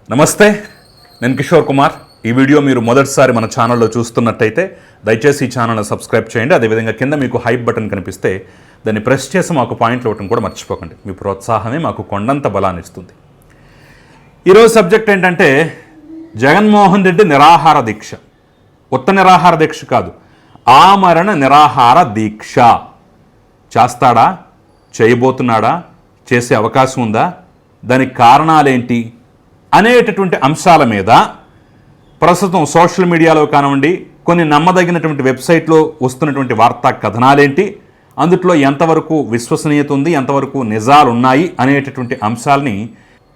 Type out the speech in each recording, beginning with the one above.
నమస్తే, నేను కిషోర్ కుమార్. ఈ వీడియో మీరు మొదటిసారి మన ఛానల్లో చూస్తున్నట్టయితే దయచేసి ఈ ఛానల్ని సబ్స్క్రైబ్ చేయండి. అదేవిధంగా కింద మీకు హైప్ బటన్ కనిపిస్తే దాన్ని ప్రెస్ చేసి మాకు పాయింట్లు ఇవ్వటం కూడా మర్చిపోకండి. మీ ప్రోత్సాహమే మాకు కొండంత బలాన్ని ఇస్తుంది. ఈరోజు సబ్జెక్ట్ ఏంటంటే జగన్మోహన్ రెడ్డి నిరాహార దీక్ష. ఉత్త నిరాహార దీక్ష కాదు, ఆమరణ నిరాహార దీక్ష చేస్తాడా, చేయబోతున్నాడా, చేసే అవకాశం ఉందా, దానికి కారణాలేంటి అనేటటువంటి అంశాల మీద ప్రస్తుతం సోషల్ మీడియాలో కానివ్వండి, కొన్ని నమ్మదగినటువంటి వెబ్సైట్లో వస్తున్నటువంటి వార్తా కథనాలేంటి, అందుట్లో ఎంతవరకు విశ్వసనీయత ఉంది, ఎంతవరకు నిజాలు ఉన్నాయి అనేటటువంటి అంశాలని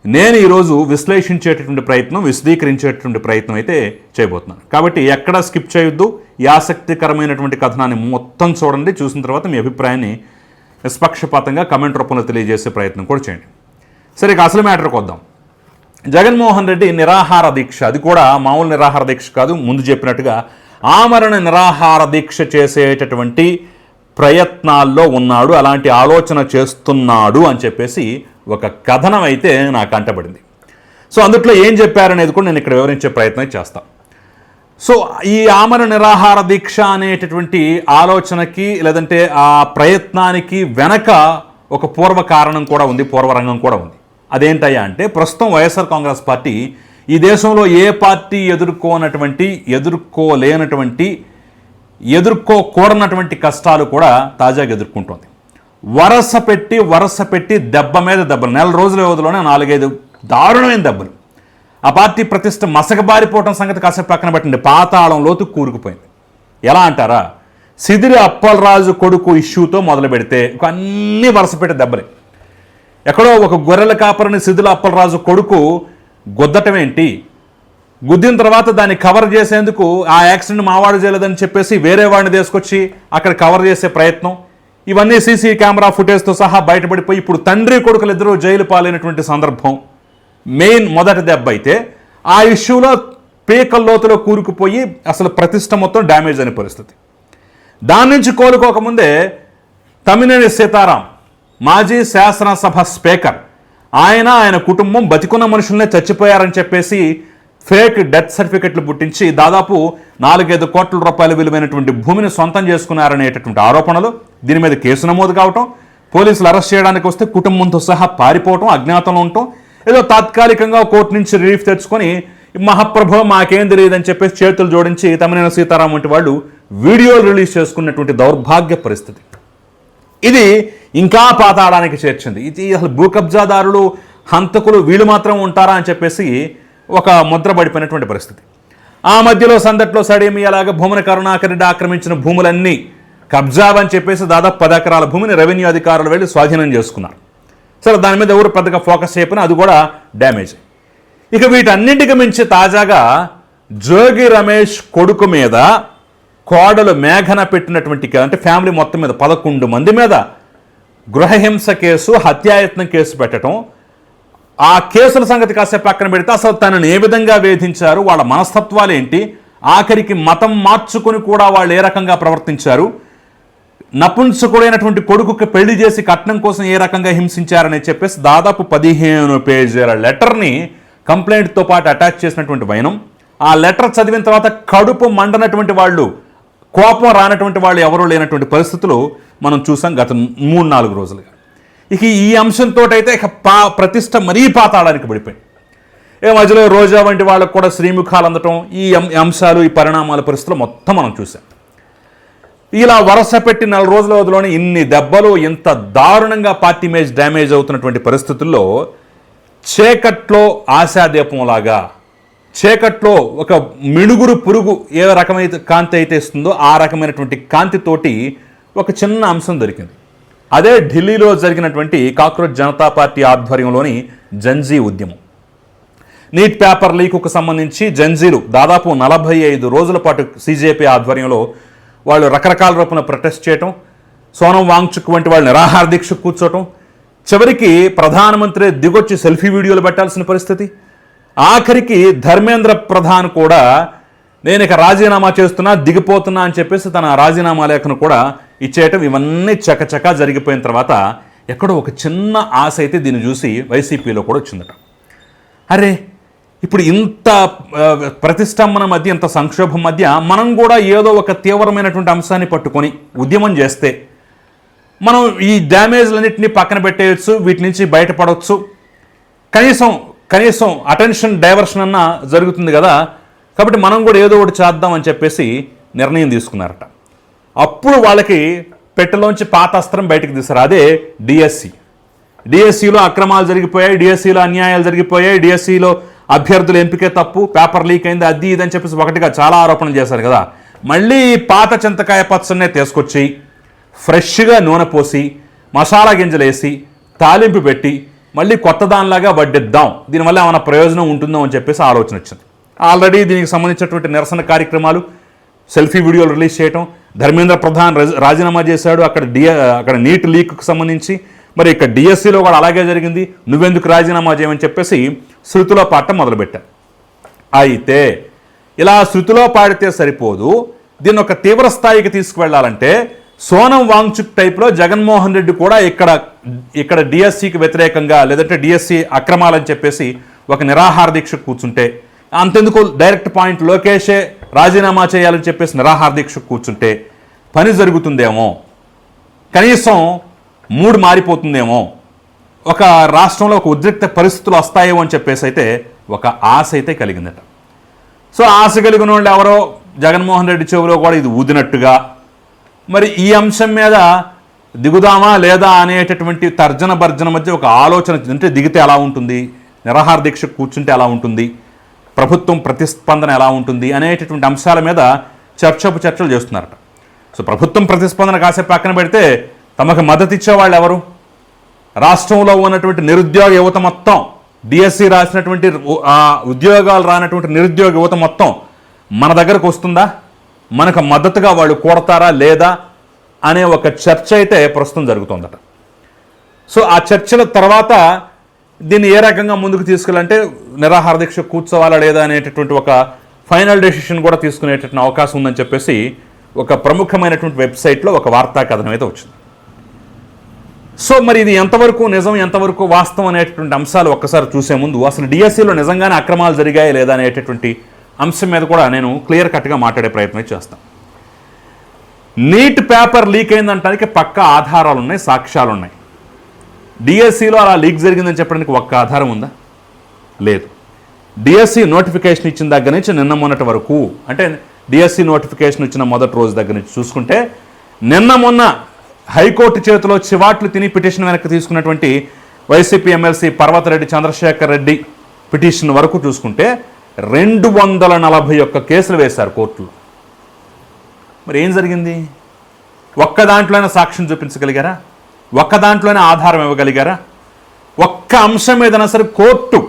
నేను ఈరోజు విశ్లేషించేటటువంటి ప్రయత్నం, విశదీకరించేటటువంటి ప్రయత్నం అయితే చేయబోతున్నాను. కాబట్టి ఎక్కడా స్కిప్ చేయొద్దు. ఈ ఆసక్తికరమైనటువంటి కథనాన్ని మొత్తం చూడండి. చూసిన తర్వాత మీ అభిప్రాయాన్ని నిష్పక్షపాతంగా కమెంట్ రూపంలో తెలియజేసే ప్రయత్నం కూడా చేయండి. సరే, ఇక అసలు మ్యాటర్కి వద్దాం. జగన్మోహన్ రెడ్డి నిరాహార దీక్ష, అది కూడా మామూలు నిరాహార దీక్ష కాదు, ముందు చెప్పినట్టుగా ఆమరణ నిరాహార దీక్ష చేసేటటువంటి ప్రయత్నాల్లో ఉన్నాడు, అలాంటి ఆలోచన చేస్తున్నాడు అని చెప్పేసి ఒక కథనం అయితే నాకు అంటబడింది. సో అందుట్లో ఏం చెప్పారనేది కూడా నేను ఇక్కడ వివరించే ప్రయత్నం చేస్తాను. సో ఈ ఆమరణ నిరాహార దీక్ష అనేటటువంటి ఆలోచనకి లేదంటే ఆ ప్రయత్నానికి వెనక ఒక పూర్వ కారణం కూడా ఉంది, పూర్వరంగం కూడా ఉంది. అదేంటయ్యా అంటే, ప్రస్తుతం వైఎస్ఆర్ కాంగ్రెస్ పార్టీ ఈ దేశంలో ఏ పార్టీ ఎదుర్కోలేనటువంటి ఎదుర్కోకూడనటువంటి కష్టాలు కూడా తాజాగా ఎదుర్కొంటోంది. వరస పెట్టి దెబ్బ మీద దెబ్బలు, నెల రోజుల వ్యవధిలోనే 4-5 దారుణమైన దెబ్బలు. ఆ పార్టీ ప్రతిష్ట మసకబారిపోవటం సంగతి కాసేపు పక్కన పెట్టండి, పాతాళం లోతు కూరుకుపోయింది. ఎలా అంటారా, సిదిరి అప్పలరాజు కొడుకు ఇష్యూతో మొదలు పెడితే అన్నీ వరుస పెట్టి దెబ్బలే. ఎక్కడో ఒక గొర్రెల కాపరిని సిదిరి అప్పలరాజు కొడుకు గుద్దటం ఏంటి, గుద్దిన తర్వాత దాన్ని కవర్ చేసేందుకు ఆ యాక్సిడెంట్ మావాడు చేయలేదని చెప్పేసి వేరే వాడిని తీసుకొచ్చి అక్కడ కవర్ చేసే ప్రయత్నం, ఇవన్నీ సీసీ కెమెరా ఫుటేజ్తో సహా బయటపడిపోయి ఇప్పుడు తండ్రి కొడుకులు ఇద్దరూ జైలు పాలైనటువంటి సందర్భం మెయిన్ మొదటి దెబ్బ అయితే, ఆ ఇష్యూలో పీకల్లోతులో కూరుకుపోయి అసలు ప్రతిష్ట మొత్తం డ్యామేజ్ అనే పరిస్థితి. దాని నుంచి కోలుకోకముందే తమ్మినేని సీతారాం, మాజీ శాసనసభ స్పీకర్, ఆయన కుటుంబం బతికున్న మనుషులనే చచ్చిపోయారని చెప్పేసి ఫేక్ డెత్ సర్టిఫికెట్లు పుట్టించి దాదాపు 4-5 కోట్ల రూపాయల విలువైనటువంటి భూమిని సొంతం చేసుకున్నారనేటటువంటి ఆరోపణలు, దీని మీద కేసు నమోదు కావటం, పోలీసులు అరెస్ట్ చేయడానికి వస్తే కుటుంబంతో సహా పారిపోవటం, అజ్ఞాతంలో ఉండటం, ఏదో తాత్కాలికంగా కోర్టు నుంచి రిలీఫ్ తెచ్చుకొని మహాప్రభు మాకేం తెలియదని చెప్పేసి చేతులు జోడించి తమ్మినేని సీతారాం వంటి వాళ్ళు వీడియోలు రిలీజ్ చేసుకున్నటువంటి దౌర్భాగ్య పరిస్థితి. ఇది ఇంకా పాతాళానికి చేర్చింది. ఇది అసలు భూ కబ్జాదారులు, హంతకులు వీళ్ళు మాత్రం ఉంటారా అని చెప్పేసి ఒక ముద్ర పడిపోయినటువంటి పరిస్థితి. ఆ మధ్యలో సందట్లో సడేమి అలాగా భూమిని కరుణాకర్ రెడ్డి ఆక్రమించిన భూములన్నీ కబ్జావని చెప్పేసి దాదాపు 10 ఎకరాల భూమిని రెవెన్యూ అధికారులు వెళ్ళి స్వాధీనం చేసుకున్నారు. సరే, దాని మీద ఎవరు పెద్దగా ఫోకస్ చేయకపోయినా అది కూడా డ్యామేజ్. ఇక వీటన్నింటికి మించి తాజాగా జోగి రమేష్ కొడుకు మీద కోడలు మేఘన పెట్టినటువంటి, అంటే ఫ్యామిలీ మొత్తం మీద 11 మంది మీద గృహహింస కేసు, హత్యాయత్నం కేసు పెట్టడం, ఆ కేసుల సంగతి కాసేపు పక్కన పెడితే అసలు తనను ఏ విధంగా వేధించారు, వాళ్ళ మనస్తత్వాలు ఏంటి, ఆఖరికి మతం మార్చుకుని కూడా వాళ్ళు ఏ రకంగా ప్రవర్తించారు, నపుంసకుడైనటువంటి కొడుకుకి పెళ్లి చేసి కట్నం కోసం ఏ రకంగా హింసించారని చెప్పేసి దాదాపు 15 పేజీల లెటర్ని కంప్లైంట్తో పాటు అటాచ్ చేసినటువంటి వైనం. ఆ లెటర్ చదివిన తర్వాత కడుపు మండనటువంటి వాళ్ళు, కోపం రానటువంటి వాళ్ళు ఎవరూ లేనటువంటి పరిస్థితులు మనం చూసాం గత 3-4 రోజులుగా. ఇక ఈ అంశంతో అయితే ఇక ప్రతిష్ట మరీ పాతాళానికి పడిపోయింది. మధ్యలో రోజా వంటి వాళ్ళకు కూడా శ్రీముఖాలు అందటం, ఈ అంశాలు, ఈ పరిణామాల పరిస్థితులు మొత్తం మనం చూసాం. ఇలా వరుస పెట్టి 4 రోజుల వ్యవధిలోనే ఇన్ని దెబ్బలు, ఇంత దారుణంగా పార్టీ ఇమేజ్ డ్యామేజ్ అవుతున్నటువంటి పరిస్థితుల్లో చీకట్లో ఆశాదీపంలాగా, చీకట్లో ఒక మిణుగురు పురుగు ఏ రకమైన కాంతి అయితే ఇస్తుందో ఆ రకమైనటువంటి కాంతితోటి ఒక చిన్న అంశం దొరికింది. అదే ఢిల్లీలో జరిగినటువంటి కాక్రోచ్ జనతా పార్టీ ఆధ్వర్యంలోని జంజీ ఉద్యమం. నీట్ పేపర్ లీకుకు సంబంధించి జంజీలు దాదాపు 45 రోజుల పాటు సీజేపీ ఆధ్వర్యంలో వాళ్ళు రకరకాల రూపంలో ప్రొటెస్ట్ చేయటం, సోనం వాంగ్చుక్ వంటి వాళ్ళు నిరాహార దీక్ష కూర్చోవటం, చివరికి ప్రధానమంత్రి దిగొచ్చి సెల్ఫీ వీడియోలు పెట్టాల్సిన పరిస్థితి, ఆఖరికి ధర్మేంద్ర ప్రధాన్ కూడా నేను ఇక రాజీనామా చేస్తున్నా, దిగిపోతున్నా అని చెప్పేసి తన రాజీనామా లేఖను కూడా ఇచ్చేయటం, ఇవన్నీ చకచకా జరిగిపోయిన తర్వాత ఎక్కడో ఒక చిన్న ఆశ అయితే దీన్ని చూసి వైసీపీలో కూడా వచ్చిందట. అరే ఇప్పుడు ఇంత ప్రతిష్టంభన మధ్య, ఇంత సంక్షోభం మధ్య మనం కూడా ఏదో ఒక తీవ్రమైనటువంటి అంశాన్ని పట్టుకొని ఉద్యమం చేస్తే మనం ఈ డ్యామేజ్లన్నింటినీ పక్కన పెట్టేయచ్చు, వీటి నుంచి బయటపడవచ్చు, కనీసం అటెన్షన్ డైవర్షన్ అన్న జరుగుతుంది కదా. కాబట్టి మనం కూడా ఏదో ఒకటి చేద్దాం అని చెప్పేసి నిర్ణయం తీసుకున్నారట. అప్పుడు వాళ్ళకి పెట్టెలోంచి పాత అస్త్రం బయటకు తీశారు, అదే డిఎస్సి. డిఎస్సిలో అక్రమాలు జరిగిపోయాయి, డిఎస్సిలో అన్యాయాలు జరిగిపోయాయి, డిఎస్సిలో అభ్యర్థుల ఎంపికే తప్పు, పేపర్ లీక్ అయింది, అది ఇదని చెప్పేసి ఒకటిగా చాలా ఆరోపణలు చేశారు కదా. మళ్ళీ పాత చింతకాయ పచ్చనే తీసుకొచ్చి ఫ్రెష్గా నూనె పోసి మసాలా గింజలు వేసి తాలింపు పెట్టి మళ్ళీ కొత్త దానిలాగా వడ్డిద్దాం, దీనివల్ల ఏమైనా ప్రయోజనం ఉంటుందో అని చెప్పేసి ఆలోచన వచ్చింది. ఆల్రెడీ దీనికి సంబంధించినటువంటి నిరసన కార్యక్రమాలు, సెల్ఫీ వీడియోలు రిలీజ్ చేయటం, ధర్మేంద్ర ప్రధాన్ రాజీనామా చేశాడు అక్కడ నీట్ లీక్కు సంబంధించి. మరి ఇక్కడ డిఎస్సిలో కూడా అలాగే జరిగింది, నువ్వెందుకు రాజీనామా చేయమని చెప్పేసి శృతిలో పాడటం మొదలుపెట్టారు. అయితే ఇలా శృతిలో పాడితే సరిపోదు, దీన్ని ఒక తీవ్ర స్థాయికి తీసుకువెళ్ళాలంటే సోనం వాంగ్చుక్ టైప్లో జగన్మోహన్ రెడ్డి కూడా ఇక్కడ డిఎస్సికి వ్యతిరేకంగా, లేదంటే డిఎస్సి అక్రమాలని చెప్పేసి ఒక నిరాహార దీక్ష కూర్చుంటే, అంతెందుకు డైరెక్ట్ పాయింట్ లోకేషే రాజీనామా చేయాలని చెప్పేసి నిరాహార దీక్ష కూర్చుంటే పని జరుగుతుందేమో, కనీసం మూడు మారిపోతుందేమో, ఒక రాష్ట్రంలో ఒక ఉద్రిక్త పరిస్థితులు వస్తాయేమో అని చెప్పేసి అయితే ఒక ఆశ అయితే కలిగిందట. సో ఆశ కలిగిన వాళ్ళు ఎవరో జగన్మోహన్ రెడ్డి చెవిలో కూడా ఇది ఊదినట్టుగా, మరి ఈ అంశం మీద దిగుదామా లేదా అనేటటువంటి తర్జన భర్జన మధ్య ఒక ఆలోచన, అంటే దిగితే ఎలా ఉంటుంది, నిరాహార దీక్ష కూర్చుంటే ఎలా ఉంటుంది, ప్రభుత్వం ప్రతిస్పందన ఎలా ఉంటుంది అనేటటువంటి అంశాల మీద చర్చలు చేస్తున్నారట. సో ప్రభుత్వం ప్రతిస్పందన కాసేపు పక్కన పెడితే తమకు మద్దతు ఇచ్చేవాళ్ళు ఎవరు? రాష్ట్రంలో ఉన్నటువంటి నిరుద్యోగ యువత మొత్తం, డిఎస్సి రాసినటువంటి ఉద్యోగాలు రానటువంటి నిరుద్యోగ యువత మొత్తం మన దగ్గరకు వస్తుందా, మనకు మద్దతుగా వాళ్ళు కోరతారా లేదా అనే ఒక చర్చ అయితే ప్రస్తుతం జరుగుతుందట. సో ఆ చర్చల తర్వాత దీన్ని ఏ రకంగా ముందుకు తీసుకెళ్ళాలంటే నిరాహార దీక్ష కూర్చోవాలా లేదా అనేటటువంటి ఒక ఫైనల్ డెసిషన్ కూడా తీసుకునేటటువంటి అవకాశం ఉందని చెప్పేసి ఒక ప్రముఖమైనటువంటి వెబ్సైట్లో ఒక వార్తా కథనం అయితే వచ్చింది. సో మరి ఇది ఎంతవరకు నిజం, ఎంతవరకు వాస్తవం అనేటటువంటి అంశాలు ఒక్కసారి చూసే ముందు అసలు డిఎస్సిలో నిజంగానే అక్రమాలు జరిగాయి లేదా అనేటటువంటి అంశం మీద కూడా నేను క్లియర్ కట్గా మాట్లాడే ప్రయత్నం చేస్తాను. నీట్ పేపర్ లీక్ అయిందంటానికి పక్కా ఆధారాలు ఉన్నాయి, సాక్ష్యాలు ఉన్నాయి. డిఎస్సిలో అలా లీక్ జరిగిందని చెప్పడానికి ఒక్క ఆధారం ఉందా? లేదు. డిఎస్సి నోటిఫికేషన్ ఇచ్చిన దగ్గర నుంచి నిన్న మొన్నటి వరకు, అంటే డిఎస్సి నోటిఫికేషన్ ఇచ్చిన మొదటి రోజు దగ్గర నుంచి చూసుకుంటే నిన్న మొన్న హైకోర్టు చేతిలో చివాట్లు తిని పిటిషన్ వెనక్కి తీసుకున్నటువంటి YCP MLC Parvathareddy Chandrasekhar Reddy petition వరకు చూసుకుంటే 241 కేసులు వేశారు కోర్టులో. మరి ఏం జరిగింది? ఒక్క దాంట్లోనే సాక్ష్యం చూపించగలిగారా? ఒక్క దాంట్లోనే ఆధారం ఇవ్వగలిగారా? ఒక్క అంశం మీదైనా సరే కోర్టు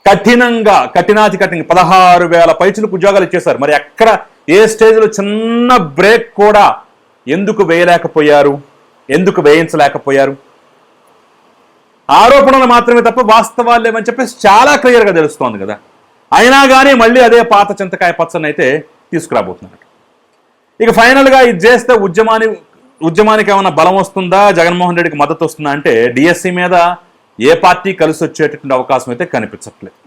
కఠినాతి కఠినంగా 16,000 పైచులకు ఉద్యోగాలు ఇచ్చేశారు. మరి ఎక్కడ ఏ స్టేజ్లో చిన్న బ్రేక్ కూడా ఎందుకు వేయలేకపోయారు, ఎందుకు వేయించలేకపోయారు? ఆరోపణలు మాత్రమే తప్ప వాస్తవాలు లేవని చెప్పేసి చాలా క్లియర్గా తెలుస్తోంది కదా. అయినా కానీ మళ్ళీ అదే పాత చింతకాయ పచ్చని అయితే తీసుకురాబోతున్నారు. ఇక ఫైనల్గా ఇది చేస్తే ఉద్యమానికి ఏమైనా బలం వస్తుందా, జగన్మోహన్ రెడ్డికి మద్దతు వస్తుందా అంటే డిఎస్సి మీద ఏ పార్టీ కలిసి వచ్చేటటువంటి అవకాశం అయితే కనిపించట్లేదు,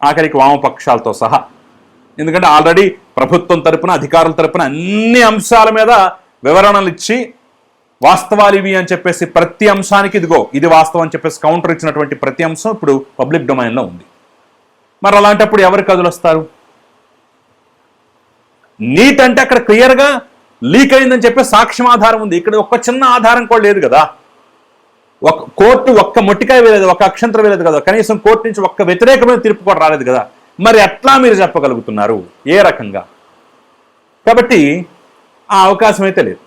ఆఖరికి వామపక్షాలతో సహా. ఎందుకంటే ఆల్రెడీ ప్రభుత్వం తరపున, అధికారుల తరపున అన్ని అంశాల మీద వివరణలు ఇచ్చి వాస్తవాలు ఇవి అని చెప్పేసి ప్రతి అంశానికి ఇదిగో ఇది వాస్తవం అని చెప్పేసి కౌంటర్ ఇచ్చినటువంటి ప్రతి అంశం ఇప్పుడు పబ్లిక్ డొమైన్లో ఉంది. మరి అలాంటప్పుడు ఎవరు కదులొస్తారు? నీట్ అంటే అక్కడ క్లియర్గా లీక్ అయిందని చెప్పి సాక్ష్యం ఆధారం ఉంది. ఇక్కడ ఒక్క చిన్న ఆధారం కూడా లేదు కదా. కోర్టు ఒక్క మొట్టికాయ వేయలేదు, ఒక్క అక్షంతరం వేయలేదు కదా, కనీసం కోర్టు నుంచి ఒక్క వ్యతిరేకమైన తీర్పు కూడా రాలేదు కదా. మరి ఎట్లా మీరు చెప్పగలుగుతున్నారు, ఏ రకంగా? కాబట్టి ఆ అవకాశం అయితే లేదు.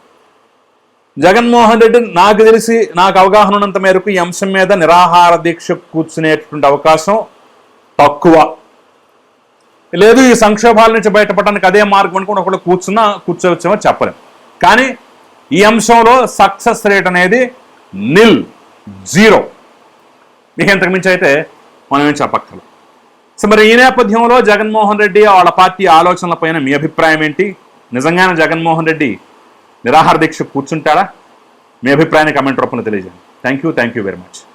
జగన్మోహన్ రెడ్డి నాకు తెలిసి, నాకు అవగాహన ఉన్నంత మేరకు ఈ అంశం మీద నిరాహార దీక్ష కూర్చునేటటువంటి అవకాశం తక్కువ. లేదు ఈ సంక్షోభాల నుంచి బయటపడడానికి అదే మార్గం అనుకుని ఒకళ్ళు కూర్చోవచ్చేమో చెప్పలేం. కానీ ఈ అంశంలో సక్సెస్ రేట్ అనేది 0. మీకు ఇంతకు మించి అయితే మనం ఏం చెప్పక్కర్లేదు. సో మరి ఈ నేపథ్యంలో జగన్మోహన్ రెడ్డి వాళ్ళ పార్టీ ఆలోచనలపైన మీ అభిప్రాయం ఏంటి? నిజంగానే జగన్మోహన్ రెడ్డి నిరాహార దీక్ష కూర్చుంటాడా? మీ అభిప్రాయాన్ని కమెంట్ రూపంలో తెలియజేయండి. Thank you very much.